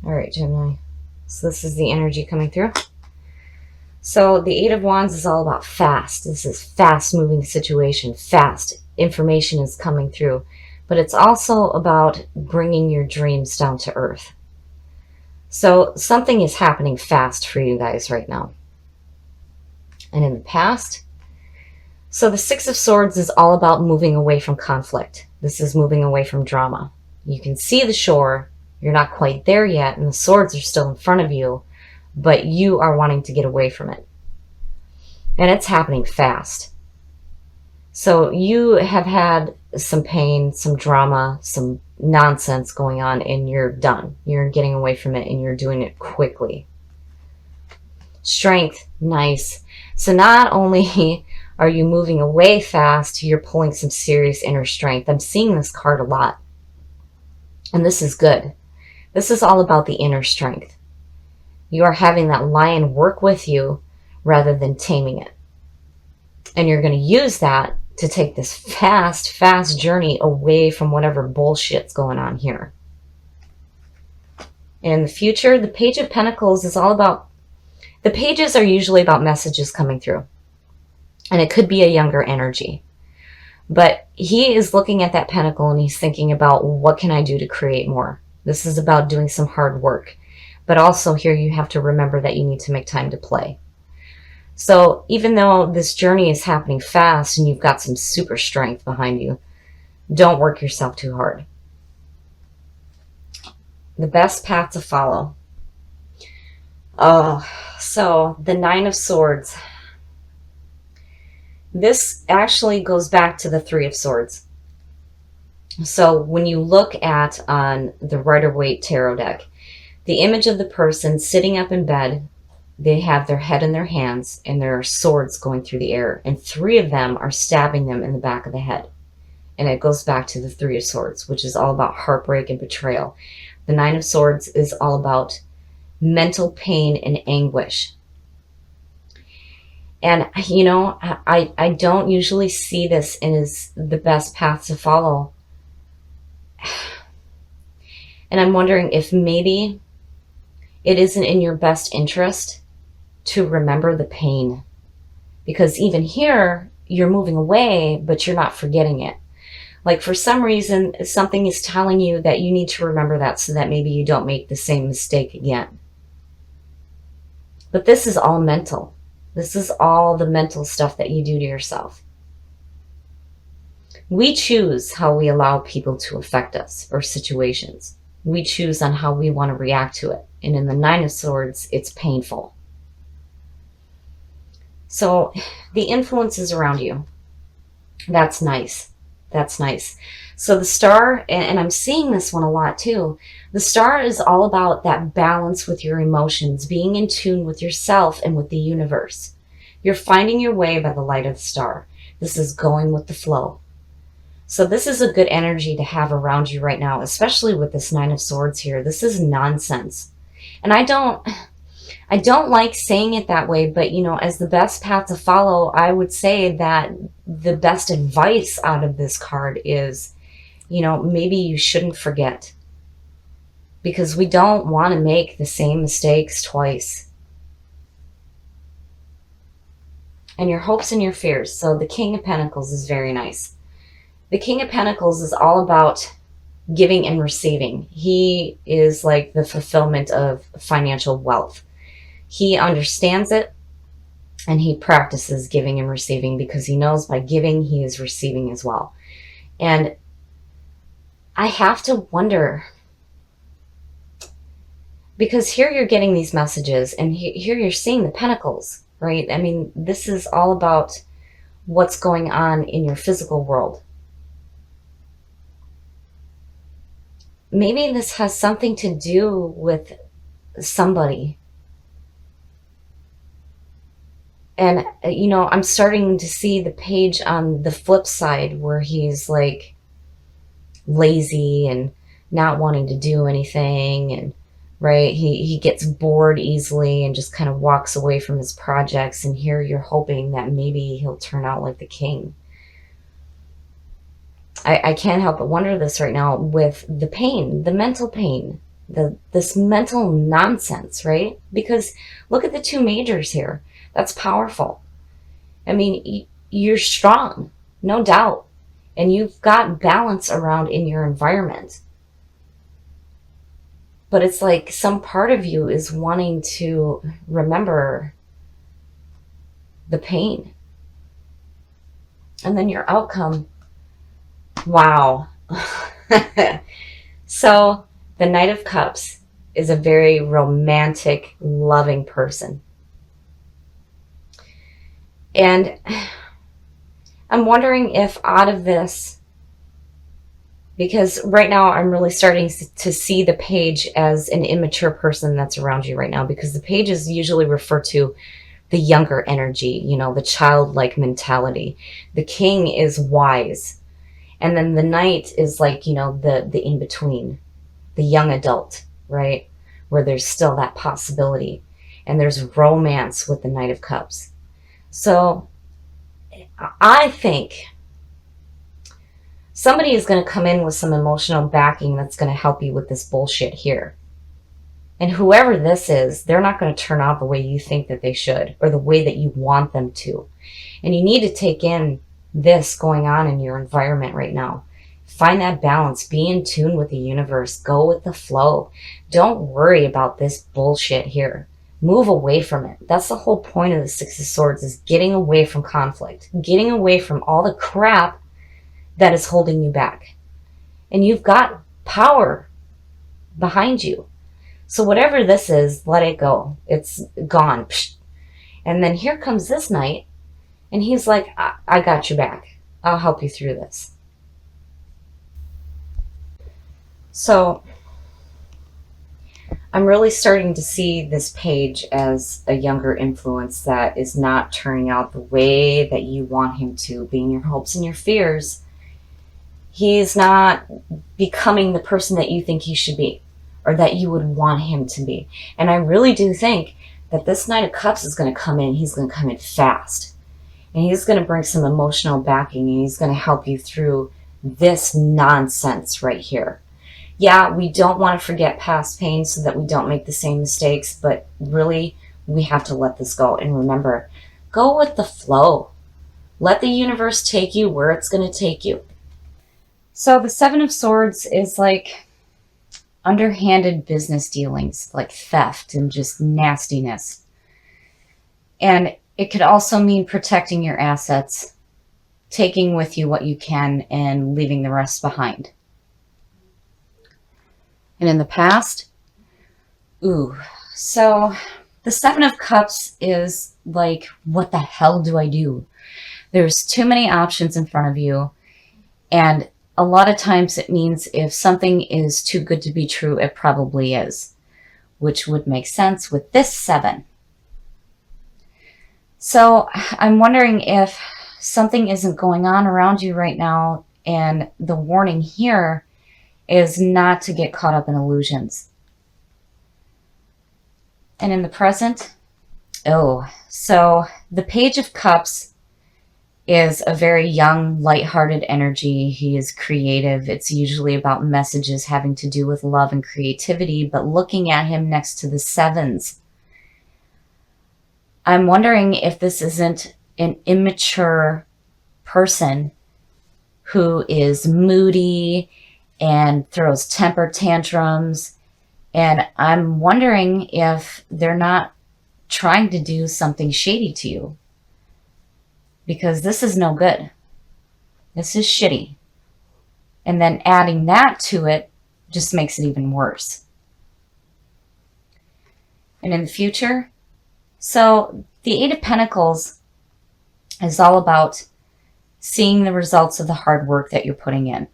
All right, Gemini. So this is the energy coming through. So the Eight of Wands is all about fast. This is fast-moving situation. Fast information is coming through. But it's also about bringing your dreams down to earth. So something is happening fast for you guys right now. And in the past, so the Six of Swords is all about moving away from conflict. This is moving away from drama. You can see the shore. You're not quite there yet, and the swords are still in front of you, but you are wanting to get away from it. And it's happening fast. So you have had some pain, some drama, some nonsense going on, and you're done. You're getting away from it, and you're doing it quickly. Strength, nice. So not only are you moving away fast, you're pulling some serious inner strength. I'm seeing this card a lot. And this is good. This is all about the inner strength. You are having that lion work with you rather than taming it. And you're going to use that to take this fast journey away from whatever bullshit's going on here. In the future, the Page of Pentacles is all about, the pages are usually about messages coming through. And it could be a younger energy. But he is looking at that pentacle and he's thinking about, what can I do to create more? This is about doing some hard work. But also here you have to remember that you need to make time to play. So even though this journey is happening fast and you've got some super strength behind you, don't work yourself too hard. The best path to follow. Oh, so the Nine of Swords. This actually goes back to the Three of Swords. So when you look at on the Rider-Waite tarot deck, the image of the person sitting up in bed, they have their head in their hands and there are swords going through the air, and three of them are stabbing them in the back of the head. And it goes back to the Three of Swords, which is all about heartbreak and betrayal. The Nine of Swords is all about mental pain and anguish. And, you know, I don't usually see this as the best path to follow. And I'm wondering if maybe it isn't in your best interest to remember the pain. Because even here, you're moving away, but you're not forgetting it. Like for some reason, something is telling you that you need to remember that so that maybe you don't make the same mistake again. But this is all mental. This is all the mental stuff that you do to yourself. We choose how we allow people to affect us or situations. We choose on how we want to react to it. And in the Nine of Swords, it's painful. So the influences around you, that's nice. That's nice. So the star, and I'm seeing this one a lot too, the star is all about that balance with your emotions, being in tune with yourself and with the universe. You're finding your way by the light of the star. This is going with the flow. So this is a good energy to have around you right now, especially with this Nine of Swords here. This is nonsense. And I don't like saying it that way, but you know, as the best path to follow, I would say that the best advice out of this card is, you know, maybe you shouldn't forget, because we don't want to make the same mistakes twice. And your hopes and your fears. So the King of Pentacles is very nice. The King of Pentacles is all about giving and receiving. He is like the fulfillment of financial wealth. He understands it and he practices giving and receiving because he knows by giving he is receiving as well. And I have to wonder, because here you're getting these messages and here you're seeing the pentacles, right? I mean, this is all about what's going on in your physical world. Maybe this has something to do with somebody. And, you know, I'm starting to see the page on the flip side where he's like lazy and not wanting to do anything. And, right, he gets bored easily and just kind of walks away from his projects. And here you're hoping that maybe he'll turn out like the king. I can't help but wonder this right now with the pain, the mental pain. this mental nonsense, right? Because look at the two majors here. That's powerful. I mean, you're strong, no doubt. And you've got balance around in your environment. But it's like some part of you is wanting to remember the pain. And then your outcome, wow. So the Knight of Cups is a very romantic, loving person. And I'm wondering if out of this, because right now I'm really starting to see the page as an immature person that's around you right now, because the pages usually refer to the younger energy, you know, the childlike mentality. The king is wise. And then the knight is like, you know, the in-between, the young adult, right? Where there's still that possibility. And there's romance with the Knight of Cups. So I think somebody is going to come in with some emotional backing that's going to help you with this bullshit here. And whoever this is, they're not going to turn out the way you think that they should, or the way that you want them to. And you need to take in this going on in your environment right now. Find that balance. Be in tune with the universe. Go with the flow. Don't worry about this bullshit here. Move away from it. That's the whole point of the Six of Swords, is getting away from conflict, getting away from all the crap that is holding you back. And you've got power behind you. So whatever this is, let it go. It's gone. And then here comes this knight, and he's like, I got you back. I'll help you through this. So I'm really starting to see this page as a younger influence that is not turning out the way that you want him to, being your hopes and your fears. He's not becoming the person that you think he should be, or that you would want him to be. And I really do think that this Knight of Cups is going to come in. He's going to come in fast. And he's going to bring some emotional backing, and he's going to help you through this nonsense right here. Yeah, we don't want to forget past pain so that we don't make the same mistakes, but really, we have to let this go. And remember, go with the flow. Let the universe take you where it's going to take you. So the Seven of Swords is like underhanded business dealings, like theft and just nastiness. And it could also mean protecting your assets, taking with you what you can and leaving the rest behind. And in the past, so the Seven of Cups is like, what the hell do I do? There's too many options in front of you. And a lot of times it means if something is too good to be true, it probably is, which would make sense with this seven. So I'm wondering if something isn't going on around you right now, and the warning here is not to get caught up in illusions. And in the present, so the Page of Cups is a very young, lighthearted energy. He is creative. It's usually about messages having to do with love and creativity, but looking at him next to the sevens, I'm wondering if this isn't an immature person who is moody and throws temper tantrums. And I'm wondering if they're not trying to do something shady to you, because this is no good. This is shitty. And then adding that to it just makes it even worse. And in the future, so the Eight of Pentacles is all about seeing the results of the hard work that you're putting in.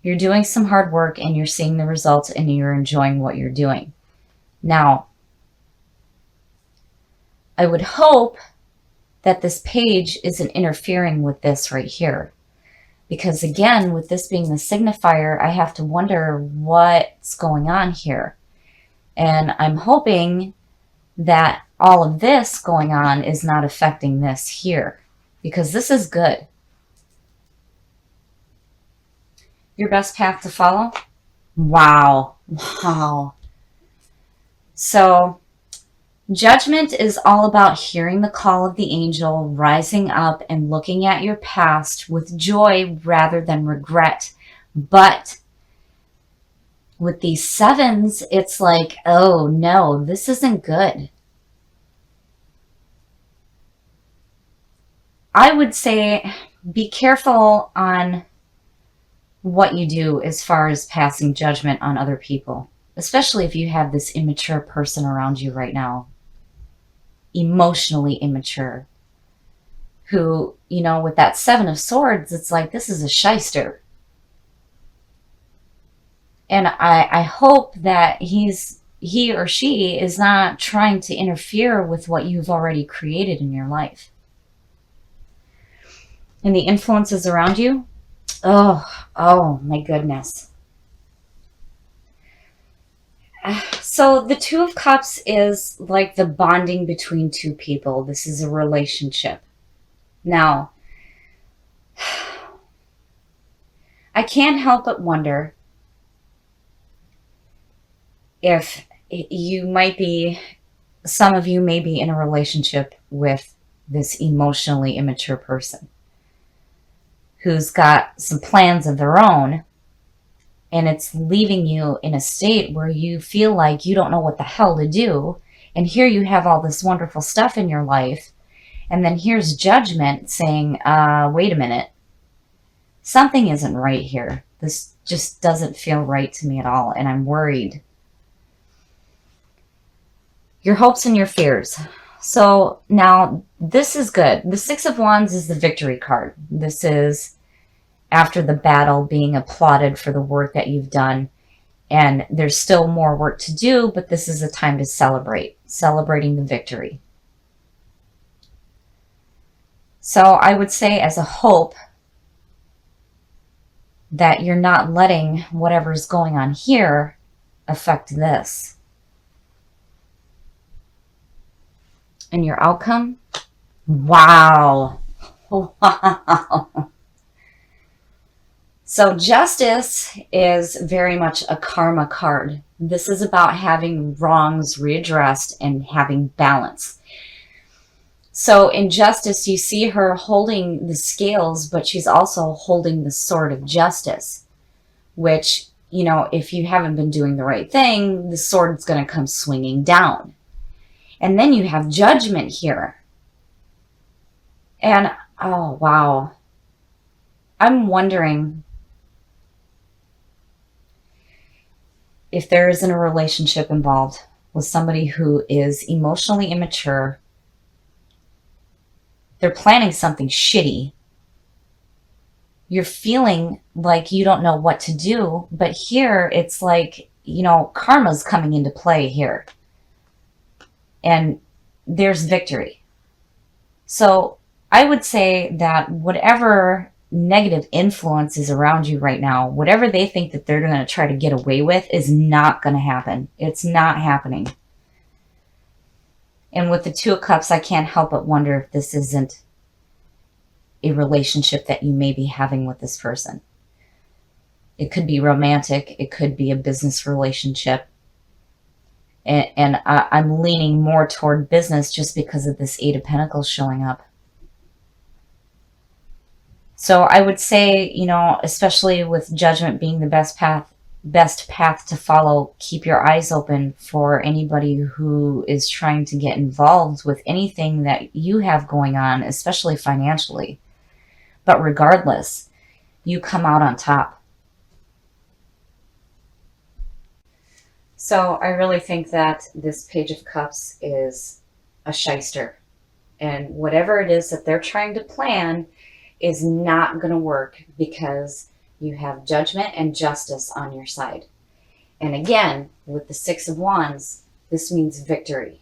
You're doing some hard work and you're seeing the results and you're enjoying what you're doing. Now, I would hope that this page isn't interfering with this right here. Because again, with this being the signifier, I have to wonder what's going on here. And I'm hoping that all of this going on is not affecting this here, because this is good. Your best path to follow? Wow. Wow. So, judgment is all about hearing the call of the angel, rising up and looking at your past with joy rather than regret. But with these sevens, it's like, oh no, this isn't good. I would say be careful on what you do as far as passing judgment on other people, especially if you have this immature person around you right now, emotionally immature, who, with that Seven of Swords, it's like, this is a shyster. And I hope that he or she is not trying to interfere with what you've already created in your life. And the influences around you, oh my goodness. So the Two of Cups is like the bonding between two people. This is a relationship. Now, I can't help but wonder if some of you may be in a relationship with this emotionally immature person who's got some plans of their own, and it's leaving you in a state where you feel like you don't know what the hell to do. And here you have all this wonderful stuff in your life, and then here's judgment saying, wait a minute, something isn't right here. This just doesn't feel right to me at all, and I'm worried. Your hopes and your fears. So now this is good. The Six of Wands is the victory card. This is after the battle, being applauded for the work that you've done. And there's still more work to do, but this is a time to celebrating the victory. So I would say as a hope that you're not letting whatever's going on here affect this. And your outcome? Wow. Wow. So justice is very much a karma card. This is about having wrongs readdressed and having balance. So in justice, you see her holding the scales, but she's also holding the sword of justice, which, if you haven't been doing the right thing, the sword's going to come swinging down. And then you have judgment here. And, oh, wow. I'm wondering if there isn't a relationship involved with somebody who is emotionally immature. They're planning something shitty. You're feeling like you don't know what to do, but here it's like, karma's coming into play here. And there's victory. So I would say that whatever negative influence is around you right now, whatever they think that they're going to try to get away with is not going to happen. It's not happening. And with the Two of Cups, I can't help but wonder if this isn't a relationship that you may be having with this person. It could be romantic. It could be a business relationship. And I'm leaning more toward business just because of this Eight of Pentacles showing up. So I would say, especially with judgment being the best path to follow, keep your eyes open for anybody who is trying to get involved with anything that you have going on, especially financially. But regardless, you come out on top. So I really think that this Page of Cups is a shyster. And whatever it is that they're trying to plan is not going to work because you have judgment and justice on your side. And again, with the Six of Wands, this means victory.